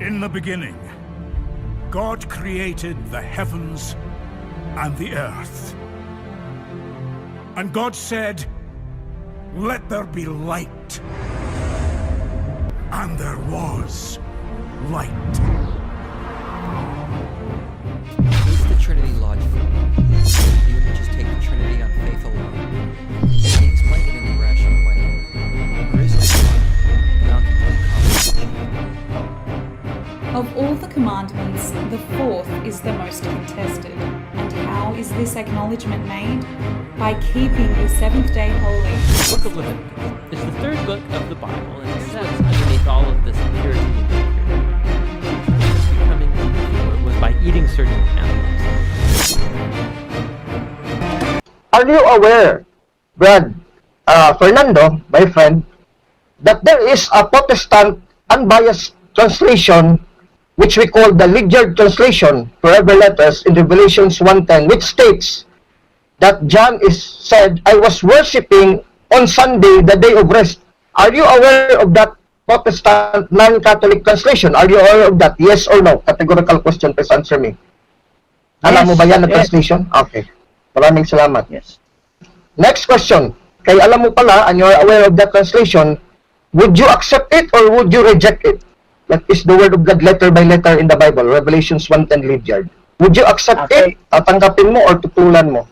In the beginning, God created the heavens and the earth. And God said, "Let there be light." And there was light. Is the Trinity logical? Do you just take the Trinity on faith alone? Can we explain it in a rational way? Or is it beyond complete comprehension? Of all the commandments, the fourth is the most contested. And how is this acknowledgement made? By keeping the seventh day holy. The book of Leviticus is the third book of the Bible, and it says underneath all of this purity and impurity, becoming impure was by eating certain animals. Are you aware, Brad, Fernando, my friend, that there is a Protestant unbiased translation which we call the Lydiard translation, forever letters, in Revelations 1:10, which states that John is said, "I was worshiping on Sunday, the day of rest." Are you aware of that Protestant non-Catholic translation? Are you aware of that? Yes or no? Categorical question, please answer me. Alam mo ba yan na translation? Okay. Maraming salamat. Yes. Next question. Kaya alam mo pala, and you're aware of that translation, would you accept it or would you reject it? That is the word of God letter by letter in the Bible, Revelations 1:10 Lydiard. Would you accept it, tatanggapin mo, or tutulan mo?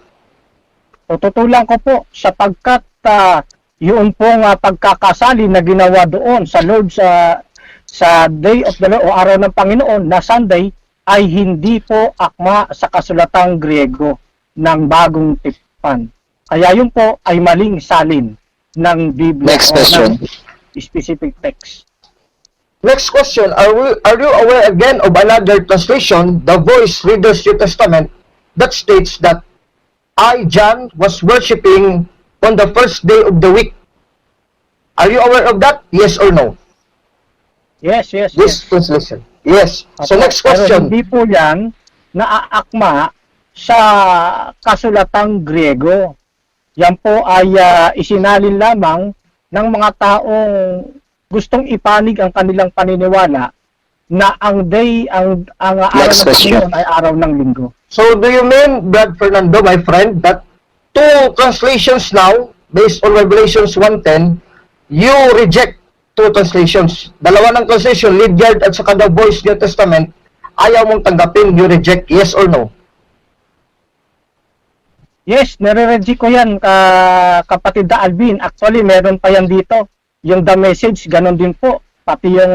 Tututulan ko po sapagkat yun pong pagkakasali na ginawa doon sa Lord sa Day of the Lord o Araw ng Panginoon na Sunday ay hindi po akma sa kasulatang Griego ng Bagong Tipan. Kaya yun po ay maling salin ng Biblia. Next question. Specific text. Next question. Are you aware again of another translation, the Voice Reader's New Testament, that states that I, John, was worshiping on the first day of the week? Are you aware of that? Yes or no? Yes. This translation. Yes. So next Pero question. hindi po yan naaakma sa kasulatang Griego. Yan po ay isinalin lamang ng mga taong gustong ipanig ang kanilang paniniwala na ang araw ng Panginoon ay araw ng linggo. So do you mean, Brad Fernando, my friend, that two translations now, based on Revelations 1:10, you reject two translations? Dalawa ng translation, Lydiard at saka the Voice New Testament, ayaw mong tanggapin, you reject, yes or no? Yes, nare-reject ko yan, kapatid na Alvin. Actually, meron pa yan dito. Yung The Message, ganun din po. Pati yung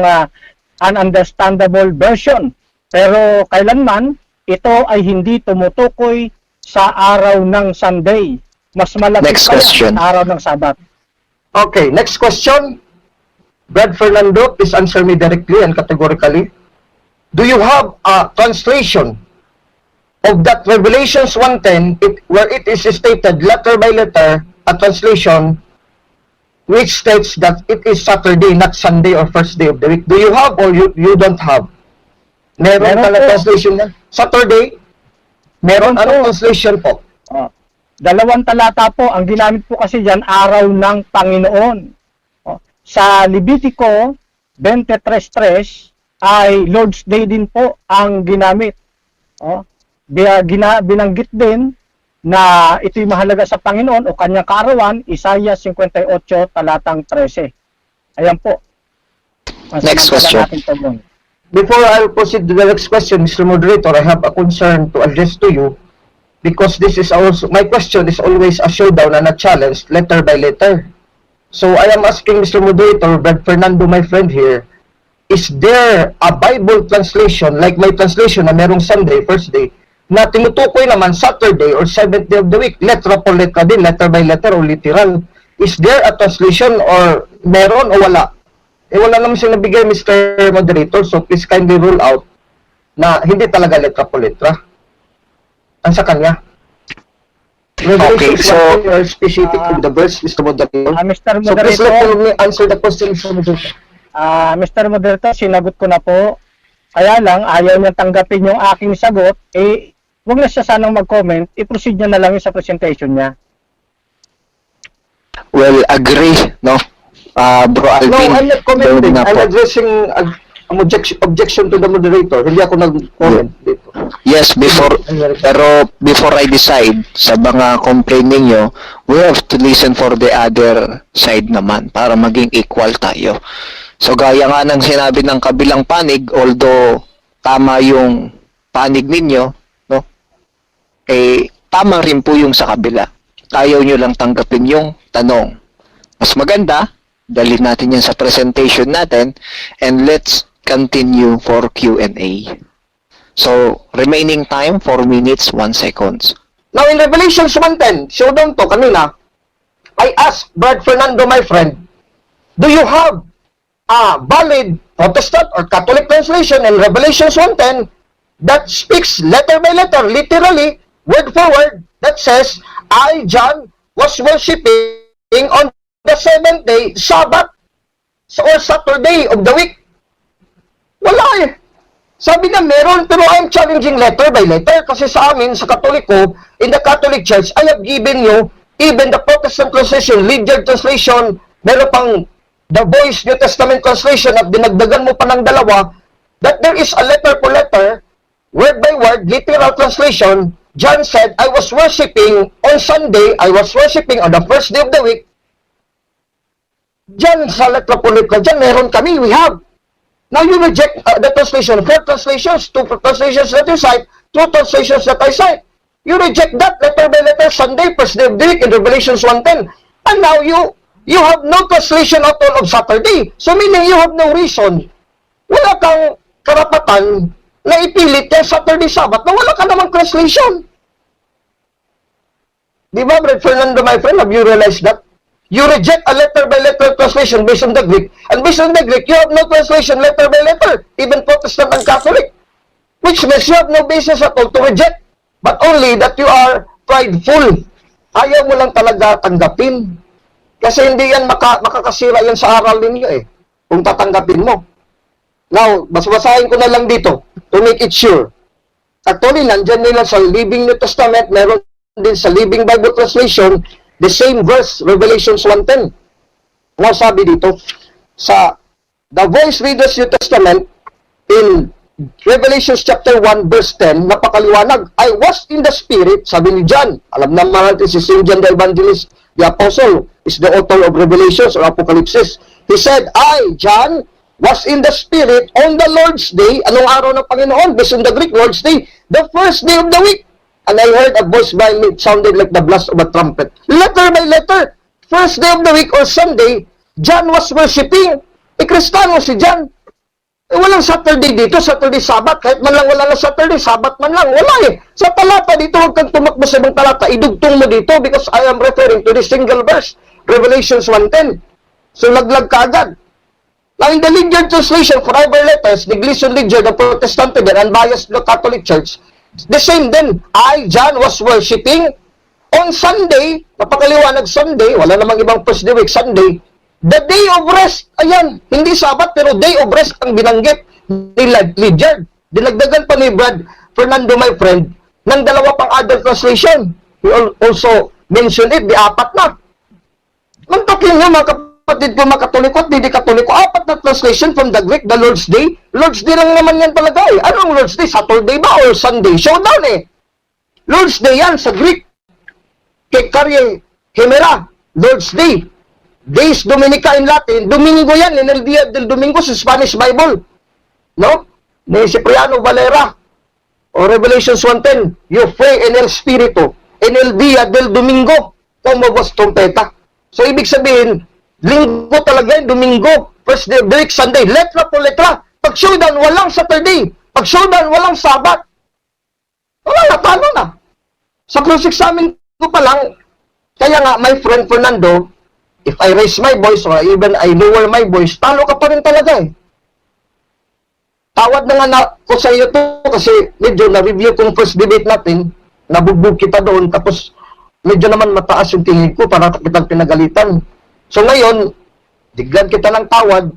ununderstandable version. Pero kailanman, ito ay hindi tumutukoy sa araw ng Sunday. Mas malapit pa yan sa araw ng Sabat. Okay, next question. Brad Fernando, please answer me directly and categorically. Do you have a translation of that Revelations 1:10, where it is stated letter by letter, a translation which states that it is Saturday, not Sunday or first day of the week? Do you have or you don't have? Meron pala translation na? Saturday? Meron anong translation po? Dalawang talata po. Ang ginamit po kasi dyan, araw ng Panginoon. Sa Levitico 23:3 ay Lord's Day din po ang ginamit. Binanggit din na ito'y mahalaga sa Panginoon o kanyang kaarawan, Isaiah 58, talatang 13. Ayan po. Next question. Before I proceed to the next question, Mr. Moderator, I have a concern to address to you, because this is also, my question is always a showdown and a challenge, letter by letter. So I am asking Mr. Moderator, Brad Fernando, my friend here, is there a Bible translation, like my translation na merong Sunday, first day, na tinutukoy naman Saturday or seventh day of the week, letra po letra din, letter by letter o literal? Is there a translation or meron o wala? Wala naman siya nabigay, Mr. Moderator, so please kindly rule out na hindi talaga letra po letra. Ang sa kanya. Okay, so specific to the verse, Mr. Moderator. Mr. So please let me answer the question, Mr. Moderator. Mr. Moderator, sinagot ko na po. Kaya lang, ayaw niya tanggapin yung aking sagot, huwag na siya sanang mag-comment, i-proceed niya na lang yung sa presentation niya. Well, agree, no? Bro Alvin. No, I'm not commenting. I'm addressing objection to the moderator. Hindi ako nag-comment dito. Yes, before I decide sa mga complaint ninyo, we have to listen for the other side naman para maging equal tayo. So gaya nga ng sinabi ng kabilang panig, although tama yung panig ninyo, no? Eh tama rin po yung sa kabila. Ayaw nyo lang tanggapin yung tanong. Mas maganda, dalhin natin yan sa presentation natin, and let's continue for Q&A. So, remaining time, 4 minutes, 1 seconds. Now, in Revelation 1:10, showdown to kanina, I asked Brad Fernando, my friend, do you have a valid Protestant or Catholic translation in Revelation 1:10 that speaks letter by letter, literally, word for word, that says, I, John, was worshiping on the 7th day, Sabbath, or Saturday of the week? Wala eh. Sabi na meron, pero I'm challenging letter by letter kasi sa amin, sa Katoliko, in the Catholic Church, I have given you even the Protestant translation, Ledyard translation, meron pang the Voice New Testament translation at dinagdagan mo pa ng dalawa, that there is a letter for letter, word by word, literal translation. John said, I was worshiping on Sunday, I was worshiping on the first day of the week. Diyan sa letra po letra, diyan meron kami, we have. Now you reject the translation, 4 translations, 2 translations that you cite, 2 translations that I cite. You reject that letter by letter, Sunday, first day of the week in Revelation 1:10. And now you have no translation at all of Saturday. So meaning you have no reason. Wala kang karapatan na ipilit yung Saturday Sabbath na wala ka namang translation. Di ba, Brad Fernando, my friend, have you realized that? You reject a letter-by-letter translation based on the Greek, and based on the Greek, you have no translation letter-by-letter, even Protestant and Catholic, which means you have no basis at all to reject, but only that you are prideful. Ayaw mo lang talaga tanggapin. Kasi hindi yan makakasira yan sa aral ninyo eh, kung tatanggapin mo. Now, basahin ko na lang dito, to make it sure. Actually, nandyan nila sa Living New Testament, meron din sa Living Bible Translation, the same verse, Revelation 1:10. Now, sabi dito, sa The Voice Readers New Testament, in Revelation chapter 1, verse 10, napakaliwanag, I was in the Spirit, sabi ni John. Alam naman natin si St. John the Evangelist, the Apostle, is the author of Revelations or Apocalypse. He said, I, John, was in the Spirit on the Lord's Day. Anong araw ng Panginoon? Based on the Greek, Lord's Day, the first day of the week. And I heard a voice by me, it sounded like the blast of a trumpet. Letter by letter, first day of the week or Sunday, John was worshiping. Kristiyano si John. Walang Saturday dito, Saturday Sabbath. Kahit man lang wala na Saturday, Sabbath man lang. Wala eh. Sa talata dito, huwag kang tumakbo sa ibang talata. Idugtong mo dito because I am referring to this single verse, Revelation 1:10. So laglag ka agad. Now in the Ledyard translation, forever letters, the Gleason Ledyard, the Protestant and unbiased Catholic Church, the same then, I, John, was worshiping on Sunday, napakaliwanag Sunday, wala namang ibang first day week, Sunday, the day of rest, ayan, hindi Sabat, pero day of rest ang binanggit ni Ledyard. Dinagdagan pa ni Brad Fernando, my friend, ng dalawa pang other translation. He also mentioned it, di 4 na. Mantakin nyo, mga kapatid ko, mga Katoliko at hindi Katoliko, 4 na translation from the Greek, the Lord's Day. Lord's Day lang naman yan talaga eh. Anong Lord's Day? Saturday ba or Sunday? Showdown eh. Lord's Day yan sa Greek. Kekarie Hemera, Lord's Day. Days Dominica in Latin, Domingo yan, en el día del Domingo sa Spanish Bible. No? Ni Cipriano Valera. O Revelations 1:10, you pray en el Espiritu, en el día del Domingo, como vos trompeta. So ibig sabihin, Linggo talaga yun, Domingo, first day of the week, Sunday, letra po letra. Pag showdown, walang Saturday. Pag showdown, walang Sabat. Wala na, talo na. Sa cross-examine ko pa lang, kaya nga, my friend Fernando, if I raise my voice or even I lower my voice, talo ka pa rin talaga eh. Tawad na nga na ko sa iyo to kasi medyo na-review kong first debate natin, nabugbog kita doon, tapos medyo naman mataas yung tingin ko para kitang pinagalitan. So ngayon, diglan kita ng tawad,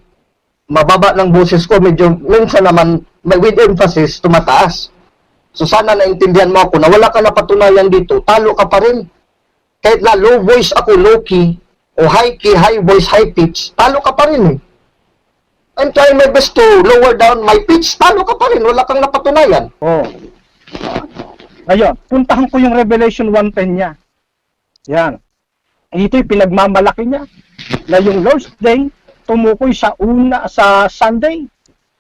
mababa ng boses ko, medyo minsan naman with emphasis, tumataas. So sana naintindihan mo ako na wala ka na patunayan dito, talo ka pa rin. Kahit na low voice ako, low key, o high key, high voice, high pitch, talo ka pa rin eh. I'm trying my best to lower down my pitch. Talo ka pa rin. Wala kang napatunayan. Oh. Ayun, puntahan ko yung Revelation 1:10 niya. Yan. Ito yung pinagmamalaki niya na yung Lord's Day tumukoy sa Sunday.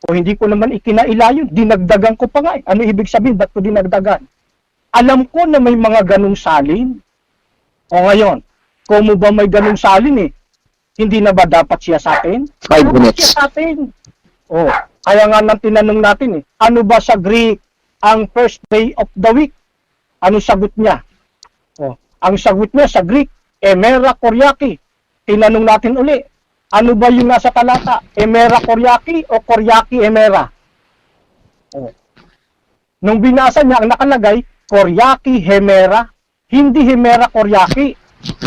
O hindi ko naman ikinailayon, dinagdagan ko pa nga. Ano ibig sabihin? Ba't ko dinagdagan? Alam ko na may mga ganung salin. O ngayon, kung mo ba may ganung salin hindi na ba dapat siya sa atin? 5 minutes. Siya sa atin. O, kaya nga nang tinanong natin ano ba sa Greek ang first day of the week? Ano sagot niya? O, ang sagot niya sa Greek, Emera Koryaki. Tinanong natin uli, ano ba yung nasa talata? Emera Koryaki o Koryaki Emera? O. Nung binasa niya, ang nakalagay, Koryaki Hemera, hindi Hemera Koryaki.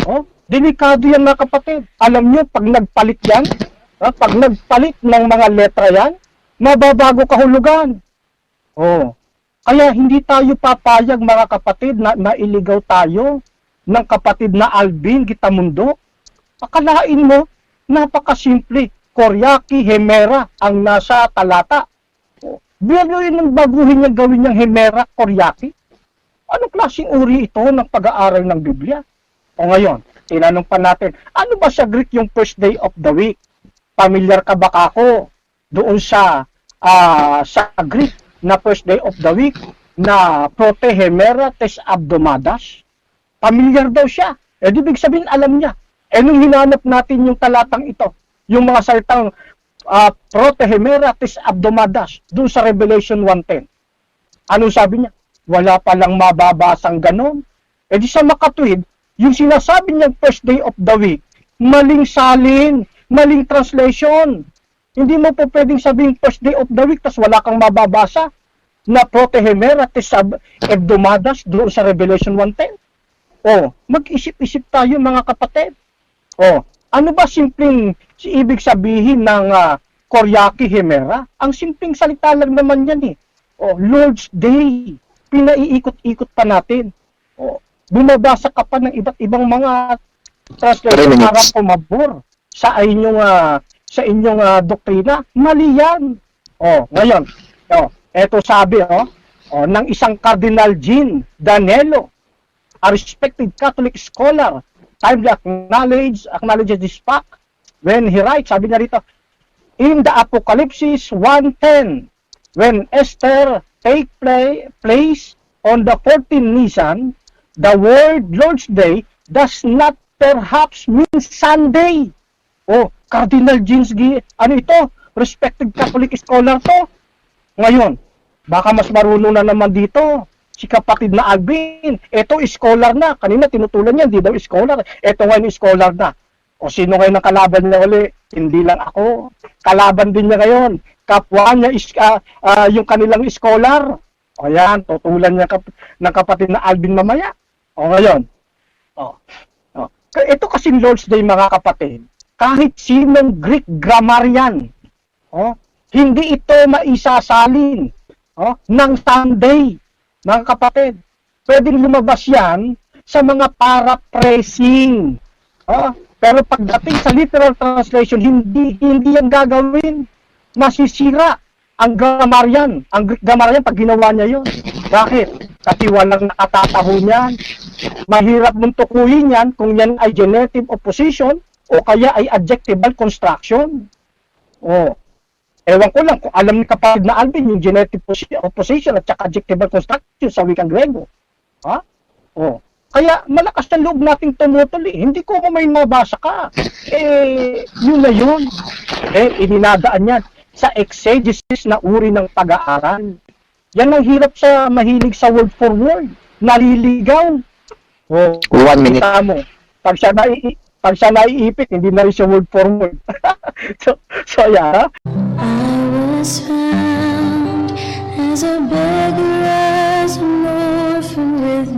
O, delikado yan mga kapatid. Alam niyo, pag nagpalit yan, pag nagpalit ng mga letra yan, mababago kahulugan. O, kaya hindi tayo papayag mga kapatid na mailigaw tayo ng kapatid na Alvin Gitamundo. Akalain mo, napakasimple, Koryaki Hemera ang nasa talata. Biyaluin ng baguhin niya gawin niyang Hemera Koryaki. Anong klaseng uri ito ng pag-aaral ng Biblia? O ngayon, tinanong pa natin, ano ba sa Greek yung first day of the week? Pamilyar ka ba ako doon sa Greek na first day of the week na Prote Hemera tes Abdomadas? Pamilyar daw siya. Ibig sabihin, alam niya. Nung hinanap natin yung talatang ito, yung mga salitang Prote Hemera tes Abdomadas, doon sa Revelation 1:10. Ano sabi niya? Wala palang mababasang ganon. Di sa makatuwid, yung sinasabi niyang first day of the week, maling salin, maling translation. Hindi mo po pwedeng sabihin first day of the week, tas wala kang mababasa na Prote Hemera tes Abdomadas doon sa Revelation 1:10. Mag-isip-isip tayo mga kapatid. Ano ba simpleng ibig sabihin ng Koryaki Hemera? Ang simpleng salita lang naman yan Lord's Day. Pinaiikot-ikot pa natin. Bumabasa ka pa ng iba't ibang mga translation para pumabor sa inyong doktrina. Mali yan. Ngayon, eto sabi ng isang Cardinal Jean Danelo, a respected Catholic scholar, timely acknowledges this fact when he writes, sabi niya rito, in the Apocalypse 1:10, when Esther take place on the 14th Nisan, the word Lord's Day does not perhaps mean Sunday. Cardinal James ano ito? Respected Catholic scholar to. Ngayon, baka mas marunong na naman dito si kapatid na Alvin. Ito scholar na. Kanina tinutulan niya, hindi daw scholar. Ito ngayon scholar na. Sino ngayon ang kalaban niya uli? Hindi lang ako. Kalaban din niya ngayon. Kapwa niya yung kanilang scholar. Yan, tutulan niya ng kapatid na Alvin mamaya. Ngayon. Ito kasing Lord's Day mga kapatid. Kahit sinong Greek grammarian, hindi ito maisasalin ng Sunday. Mga kapatid, pwedeng lumabas yan sa mga paraphrasing. Pero pagdating sa literal translation, hindi yan gagawin. Masisira ang grammarian. Ang Greek grammarian pag ginawa niya yun. Bakit? Kasi walang nakatataho niyan. Mahirap mong tukuyin yan kung yan ay genitive opposition o kaya ay adjectival construction. Ewan ko lang kung alam ni kapatid na Alvin yung genitive opposition at saka adjectival construction sa wikang Grego. Kaya malakas na loob nating tumutuloy. Hindi ko may mabasa ka. Yun na yun. Ininadaan yan sa exegesis na uri ng pag-aaral. Yan ang hirap sa mahilig sa word for word. Naliligaw. 1 minute. Kita mo. Pag siya naiipit, hindi na rin siya word for word. so yeah. I was found as a beggar, as an orphan with